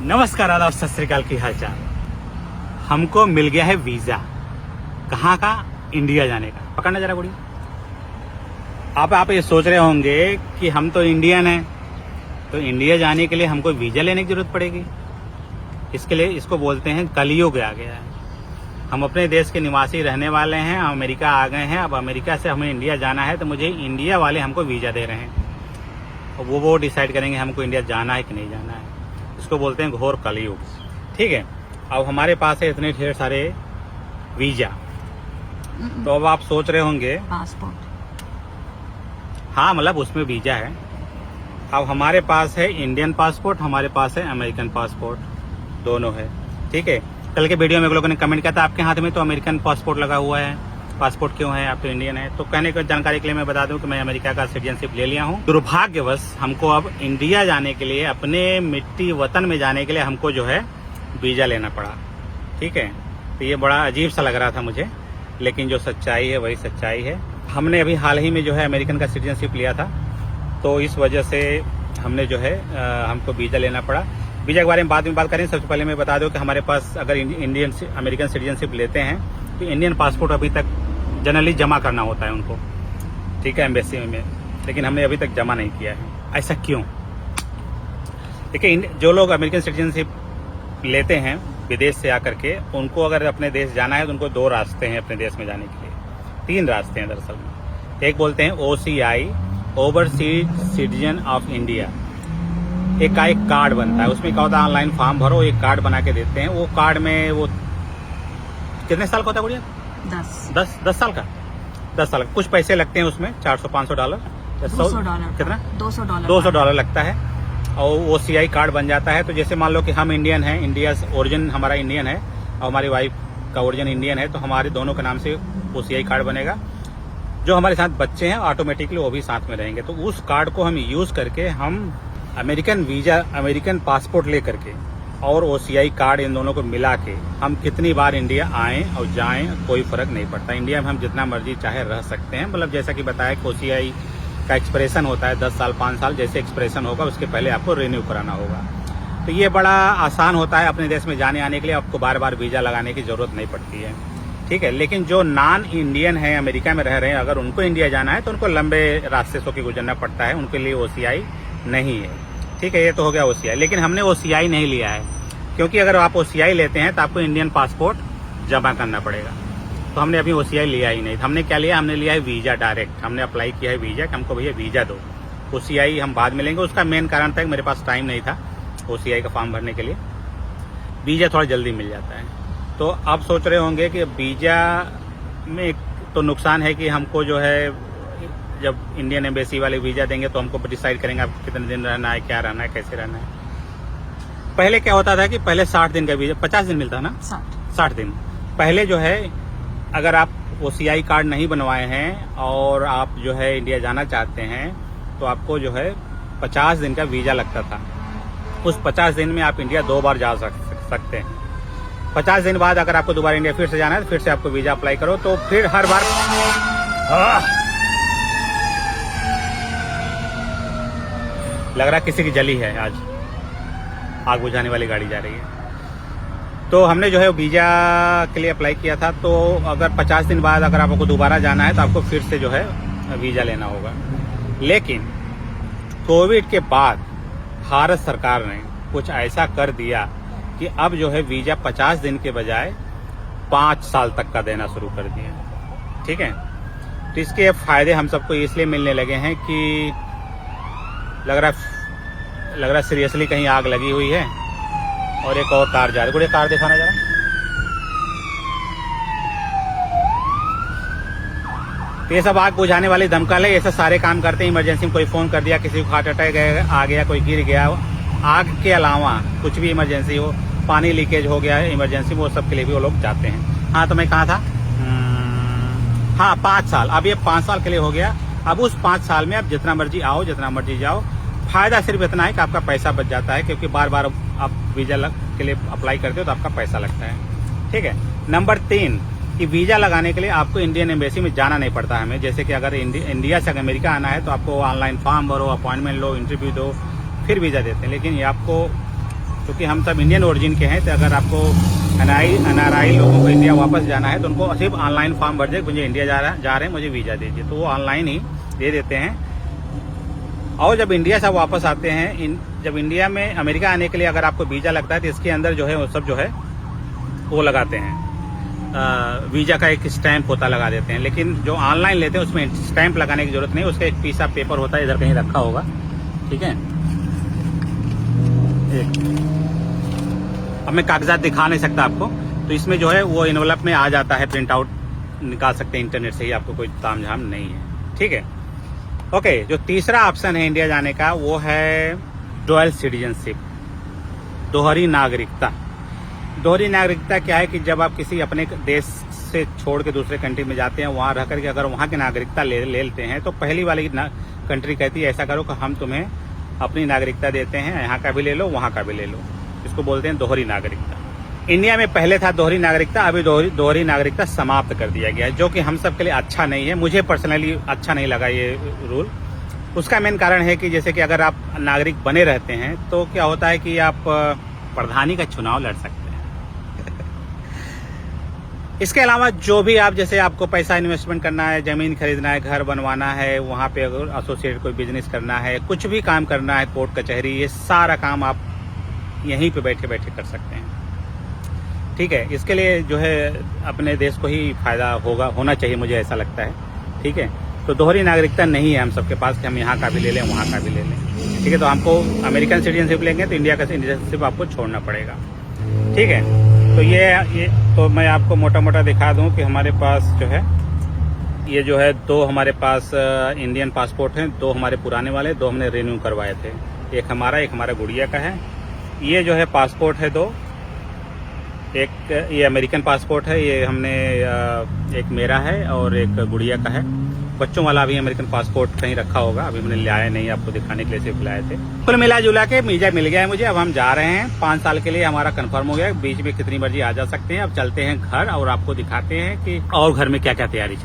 नमस्कार, आदाब, सत श्री अकाल, की हाल चाल। हमको मिल गया है वीजा। कहाँ का? इंडिया जाने का। पकड़ना जरा गुड़ी। आप ये सोच रहे होंगे कि हम तो इंडियन हैं, तो इंडिया जाने के लिए हमको वीजा लेने की जरूरत पड़ेगी। इसके लिए इसको बोलते हैं कलयुग आ गया है। हम अपने देश के निवासी रहने वाले हैं, अमेरिका आ गए हैं। अब अमेरिका से हमें इंडिया जाना है, तो मुझे इंडिया वाले हमको वीजा दे रहे हैं। और वो डिसाइड करेंगे हमको इंडिया जाना है कि नहीं जाना है। इसको बोलते हैं घोर कलयुग। ठीक है, अब हमारे पास है इतने ढेर सारे वीजा। तो अब आप सोच रहे होंगे पासपोर्ट। हाँ, मतलब उसमें वीजा है। अब हमारे पास है इंडियन पासपोर्ट, हमारे पास है अमेरिकन पासपोर्ट, दोनों है। ठीक है, कल के वीडियो में लोगों ने कमेंट किया था आपके हाथ में तो अमेरिकन पासपोर्ट लगा हुआ है, पासपोर्ट क्यों है, आप तो इंडियन है। तो कहने की जानकारी के लिए मैं बता दूं कि मैं अमेरिका का सिटीजनशिप ले लिया हूं। दुर्भाग्यवश हमको अब इंडिया जाने के लिए, अपने मिट्टी वतन में जाने के लिए हमको जो है वीजा लेना पड़ा। ठीक है, तो ये बड़ा अजीब सा लग रहा था मुझे, लेकिन जो सच्चाई है वही सच्चाई है। हमने अभी हाल ही में जो है अमेरिकन का सिटीजनशिप लिया था, तो इस वजह से हमने जो है हमको वीजा लेना पड़ा। वीजा के बारे में बाद में बात करें। सबसे पहले मैं बता दूं कि हमारे पास अगर इंडियन अमेरिकन सिटीजनशिप लेते हैं तो इंडियन पासपोर्ट अभी तक जनरली जमा करना होता है उनको। ठीक है, एम्बेसी में, लेकिन हमने अभी तक जमा नहीं किया है। ऐसा क्यों? देखिए, जो लोग अमेरिकन सिटीजनशिप लेते हैं विदेश से आकर के, उनको अगर अपने देश जाना है तो उनको दो रास्ते हैं अपने देश में जाने के लिए। तीन रास्ते हैं दरअसल में। एक बोलते हैं OCI, overseas citizen of India. एक कार्ड बनता है, उसमें क्या होता है, ऑनलाइन फॉर्म भरो, एक कार्ड बना के देते हैं। वो कार्ड में वो कितने साल का होता है गुड़िया? 10 साल का। 10 साल का। कुछ पैसे लगते हैं उसमें, $400-500 $200 कितना? $200 लगता है। और OCI कार्ड बन जाता है। तो जैसे मान लो कि हम इंडियन हैं, इंडिया ओरिजिन हमारा इंडियन है और हमारी वाइफ का ओरिजिन इंडियन है, तो हमारे दोनों के नाम से OCI कार्ड बनेगा। जो हमारे साथ बच्चे हैं ऑटोमेटिकली वो भी साथ में रहेंगे। तो उस कार्ड को हम यूज करके हम अमेरिकन वीजा, अमेरिकन पासपोर्ट ले करके और OCI कार्ड, इन दोनों को मिला के हम कितनी बार इंडिया आएं और जाएं, कोई फर्क नहीं पड़ता। इंडिया में हम जितना मर्जी चाहे रह सकते हैं। मतलब जैसा कि बताया कि OCI का एक्सप्रेशन होता है 10 साल 5 साल, जैसे एक्सप्रेशन होगा उसके पहले आपको रिन्यू कराना होगा। तो ये बड़ा आसान होता है अपने देश में जाने आने के लिए, आपको बार बार वीजा लगाने की जरूरत नहीं पड़ती है। ठीक है, लेकिन जो नॉन इंडियन है, अमेरिका में रह रहे हैं, अगर उनको इंडिया जाना है तो उनको लंबे रास्ते से गुजरना पड़ता है, उनके लिए OCI नहीं है। ठीक है, ये तो हो गया OCI। लेकिन हमने OCI नहीं लिया है, क्योंकि अगर आप OCI लेते हैं तो आपको इंडियन पासपोर्ट जमा करना पड़ेगा। तो हमने अभी OCI लिया ही नहीं। हमने क्या लिया? हमने लिया है वीजा डायरेक्ट। हमने अप्लाई किया है वीजा कि हमको भैया वीजा दो। OCI हम बाद में लेंगे। उसका मेन कारण था कि मेरे पास टाइम नहीं था OCI का फॉर्म भरने के लिए। वीजा थोड़ा जल्दी मिल जाता है। तो आप सोच रहे होंगे कि वीजा में तो नुकसान है कि हमको जो है, जब इंडियन एम्बेसी वाले वीजा देंगे तो हमको डिसाइड करेंगे आपको कितने दिन रहना है, क्या रहना है, कैसे रहना है। पहले क्या होता था कि पहले 60 दिन का वीजा, 50 दिन मिलता है ना, 60 दिन पहले जो है, अगर आप OCI कार्ड नहीं बनवाए हैं और आप जो है इंडिया जाना चाहते हैं तो आपको जो है 50 दिन का वीजा लगता था। उस 50 दिन में आप इंडिया 2 बार जा सकते हैं। 50 दिन बाद अगर आपको दोबारा इंडिया फिर से जाना है तो फिर से आपको वीजा अप्लाई करो, तो फिर हर बार लग रहा किसी की जली है। आज आग बुझाने वाली गाड़ी जा रही है। तो हमने जो है वीजा के लिए अप्लाई किया था, तो अगर 50 दिन बाद अगर आपको दोबारा जाना है तो आपको फिर से जो है वीजा लेना होगा। लेकिन कोविड के बाद भारत सरकार ने कुछ ऐसा कर दिया कि अब जो है वीजा 50 दिन के बजाय 5 साल तक का देना शुरू कर दिया। ठीक है, तो इसके फायदे हम सबको इसलिए मिलने लगे हैं कि लग रहा सीरियसली कहीं आग लगी हुई है और एक और कार जा रही है। कार दिखाना जरा। तो ये सब आग बुझाने वाले दमकल है। ये सब सारे काम करते हैं। इमरजेंसी में कोई फोन कर दिया, किसी को हार्ट अटैक आ गया, कोई गिर गया, आग के अलावा कुछ भी इमरजेंसी हो, पानी लीकेज हो गया है इमरजेंसी में, वो सब के लिए भी वो लोग जाते हैं। हाँ, तो मैं कहाँ था? हाँ, 5 साल। अब ये 5 साल के लिए हो गया। अब उस 5 साल में आप जितना मर्जी आओ, जितना मर्जी जाओ। फायदा सिर्फ इतना है कि आपका पैसा बच जाता है, क्योंकि बार बार आप वीजा के लिए अप्लाई करते हो तो आपका पैसा लगता है। ठीक है। नंबर 3 कि वीजा लगाने के लिए आपको इंडियन एम्बेसी में जाना नहीं पड़ता हमें। जैसे कि अगर इंडिया से अमेरिका आना है तो आपको ऑनलाइन फॉर्म भरो, अपॉइंटमेंट लो, इंटरव्यू दो, फिर वीजा देते हैं। लेकिन ये आपको क्योंकि हम सब इंडियन ओरिजिन के हैं, तो अगर आपको NRI लोगों को इंडिया वापस जाना है तो उनको सिर्फ ऑनलाइन फॉर्म भर दे, मुझे इंडिया जा रहे हैं, मुझे वीज़ा दीजिए, तो वो ऑनलाइन ही दे देते हैं। और जब इंडिया से वापस आते हैं, जब इंडिया में अमेरिका आने के लिए अगर आपको वीज़ा लगता है तो इसके अंदर जो है वो सब जो है वो लगाते हैं, वीज़ा का एक स्टैंप होता लगा देते हैं। लेकिन जो ऑनलाइन लेते हैं उसमें स्टैंप लगाने की जरूरत नहीं, उसका एक पीस ऑफ पेपर होता है, इधर कहीं रखा होगा, ठीक है। अब मैं कागजात दिखा नहीं सकता आपको, तो इसमें जो है वो एनवलप में आ जाता है, प्रिंट आउट निकाल सकते हैं इंटरनेट से ही, आपको कोई तामझाम नहीं है, ठीक है। ओके, जो तीसरा ऑप्शन है इंडिया जाने का वो है डुअल सिटीजनशिप, दोहरी नागरिकता। दोहरी नागरिकता क्या है कि जब आप किसी अपने देश से छोड़ के दूसरे कंट्री में जाते हैं, वहाँ रह करके अगर वहाँ की नागरिकता ले लेते हैं, तो पहली वाली कंट्री कहती है ऐसा करो कि हम तुम्हें अपनी नागरिकता देते हैं, यहाँ का भी ले लो, वहाँ का भी ले लो। इसको बोलते हैं दोहरी नागरिकता। इंडिया में पहले था दोहरी नागरिकता, अभी दोहरी नागरिकता समाप्त कर दिया गया है, जो कि हम सब के लिए अच्छा नहीं है। मुझे पर्सनली अच्छा नहीं लगा ये रूल। उसका मेन कारण है कि जैसे कि अगर आप नागरिक बने रहते हैं तो क्या होता है कि आप प्रधानी का चुनाव लड़ सकते हैं। इसके अलावा जो भी आप, जैसे आपको पैसा इन्वेस्टमेंट करना है, जमीन खरीदना है, घर बनवाना है, वहाँ पे अगर एसोसिएट कोई बिजनेस करना है, कुछ भी काम करना है, कोर्ट कचहरी, ये सारा काम आप यहीं पे बैठे बैठे कर सकते हैं, ठीक है। इसके लिए जो है अपने देश को ही फायदा होना चाहिए, मुझे ऐसा लगता है, ठीक है। तो दोहरी नागरिकता नहीं है हम सबके पास कि हम यहाँ का भी ले लें, वहाँ का भी ले लें, ठीक है। तो हमको अमेरिकन सिटीजनशिप लेंगे तो इंडिया का सिटीजनशिप आपको छोड़ना पड़ेगा, ठीक है। तो ये तो मैं आपको मोटा मोटा दिखा दूं कि हमारे पास जो है ये जो है 2 हमारे पास इंडियन पासपोर्ट हैं, 2 हमारे पुराने वाले, 2 हमने रिन्यू करवाए थे। एक हमारा गुड़िया का है। ये जो है पासपोर्ट है 2, एक ये अमेरिकन पासपोर्ट है, ये हमने एक मेरा है और एक गुड़िया का है। बच्चों वाला अभी अमेरिकन पासपोर्ट कहीं रखा होगा, अभी मैंने लाया नहीं, आपको दिखाने के लिए सिर्फ लाए थे। कुल मिला जुला के वीजा मिल गया है मुझे। अब हम जा रहे हैं, 5 साल के लिए हमारा कंफर्म हो गया। बीच में कितनी मर्जी आ जा सकते हैं। अब चलते हैं घर और आपको दिखाते हैं कि और घर में क्या क्या तैयारी चल